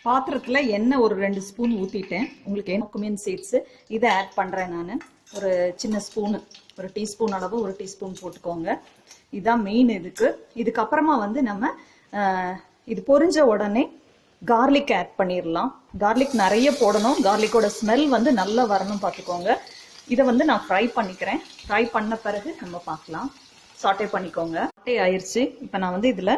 பாத்திரத்துல எண்ணெய் ஒரு 2 ஸ்பூன் ஊத்திட்டேன். உங்களுக்கு என்ன குமின் சீட்ஸ் இதை ஆட் பண்றேன். நான் ஒரு சின்ன ஸ்பூனு, ஒரு டீஸ்பூன் அளவு ஒரு டீஸ்பூன் போட்டுக்கோங்க. இதுதான் மெயின். இதுக்கப்புறமா வந்து நம்ம இது பொரிஞ்ச உடனே கார்லிக் ஆட் பண்ணிடலாம். கார்லிக் நிறைய போடணும். கார்லிக்கோட ஸ்மெல் வந்து நல்லா வரணும் பார்த்துக்கோங்க. இதை வந்து நான் ஃப்ரை பண்ணிக்கிறேன். ஃப்ரை பண்ண பிறகு நம்ம பார்க்கலாம். சாட்டே பண்ணிக்கோங்க. சாட்டே ஆயிடுச்சு. இப்போ நான் வந்து இதில்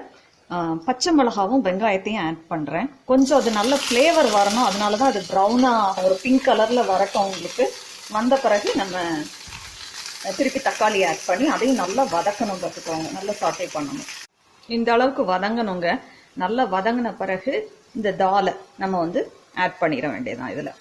பச்சை மிளகாவும் வெங்காயத்தையும் ஆட் பண்ணுறேன். கொஞ்சம் அது நல்ல ஃப்ளேவர் வரணும். அதனால தான் அது ப்ரௌனாக ஒரு பிங்க் கலரில் வரட்டும். உங்களுக்கு வந்த பிறகு நம்ம திருப்பி தக்காளி ஆட் பண்ணி அதையும் நல்லா வதக்கணும் பார்த்துக்கோங்க. நல்லா சாட்டே பண்ணணும். இந்த அளவுக்கு வதங்கணுங்க. நல்லா வதங்கின பிறகு இந்த தாலை நம்ம வந்து ஆட் பண்ணிட வேண்டியதான். இதில்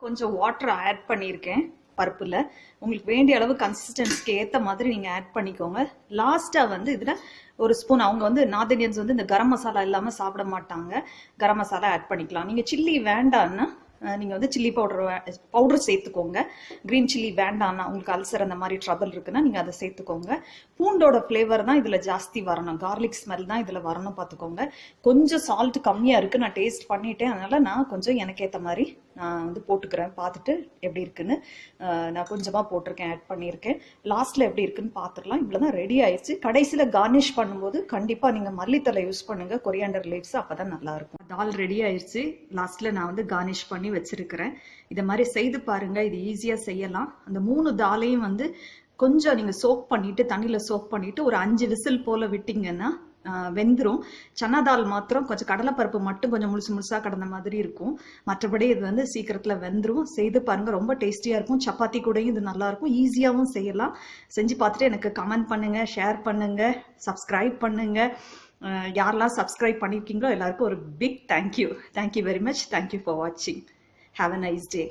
கொஞ்சம் வாட்டர் ஆட் பண்ணியிருக்கேன் பருப்பில். உங்களுக்கு வேண்டிய அளவு கன்சிஸ்டன்சிக்கு ஏற்ற மாதிரி நீங்கள் ஆட் பண்ணிக்கோங்க. லாஸ்ட்டாக வந்து இதில் ஒரு ஸ்பூன், அவங்க வந்து நார்த் இந்தியன்ஸ் வந்து இந்த கரம் மசாலா இல்லாமல் சாப்பிட மாட்டாங்க. கரம் மசாலா ஆட் பண்ணிக்கலாம். நீங்கள் சில்லி வேண்டான்னா நீங்கள் வந்து சில்லி பவுடர் சேர்த்துக்கோங்க. க்ரீன் சில்லி வேண்டாம்னா, உங்களுக்கு அல்சர் அந்த மாதிரி ட்ரபிள் இருக்குன்னா நீங்கள் அதை சேர்த்துக்கோங்க. பூண்டோட ஃப்ளேவர் தான் இதில் ஜாஸ்தி வரணும். கார்லிக் ஸ்மெல் தான் இதில் வரணும் பார்த்துக்கோங்க. கொஞ்சம் சால்ட் கம்மியாக இருக்குது. நான் டேஸ்ட் பண்ணிட்டேன். அதனால் நான் கொஞ்சம் எனக்கு ஏற்ற மாதிரி நான் வந்து போட்டுக்கிறேன். பார்த்துட்டு எப்படி இருக்குன்னு நான் கொஞ்சமாக போட்டிருக்கேன், ஆட் பண்ணியிருக்கேன். லாஸ்ட்டில் எப்படி இருக்குன்னு பார்த்துக்கலாம். இவ்வளோ தான் ரெடி ஆயிடுச்சு. கடைசியில் கார்னிஷ் பண்ணும்போது கண்டிப்பாக நீங்கள் மல்லித்தலை யூஸ் பண்ணுங்கள், கொரியாண்டர் லீவ்ஸ், அப்போ தான் நல்லாயிருக்கும். தால் ரெடி ஆயிடுச்சு. லாஸ்ட்டில் நான் வந்து கார்னிஷ் பண்ணி வச்சிருக்கிறேன். இதை மாதிரி செய்து பாருங்க. இது ஈஸியாக செய்யலாம். அந்த 3 தாலையும் வந்து கொஞ்சம் நீங்கள் சோக் பண்ணிட்டு, தண்ணியில் சோக் பண்ணிட்டு ஒரு 5 விசில் போல விட்டிங்கன்னா வெந்துடும். சன்னா தால் மாத்திரம் கொஞ்சம் கடலைப்பருப்பு மட்டும் கொஞ்சம் முழுசாக கடந்த மாதிரி இருக்கும். மற்றபடி இது வந்து சீக்கிரத்தில் வெந்துடும். செய்து பாருங்க. ரொம்ப டேஸ்டியாக இருக்கும். சப்பாத்தி கூடயும் இது நல்லா இருக்கும். ஈஸியாகவும் செய்யலாம். செஞ்சு பார்த்துட்டு எனக்கு கமெண்ட் பண்ணுங்க, ஷேர் பண்ணுங்க, சப்ஸ்கிரைப் பண்ணுங்க. யாரெல்லாம் சப்ஸ்கிரைப் பண்ணியிருக்கீங்களோ எல்லாருக்கும் ஒரு big thank you. Thank you very much. Thank you for வாட்சிங். Have a nice day.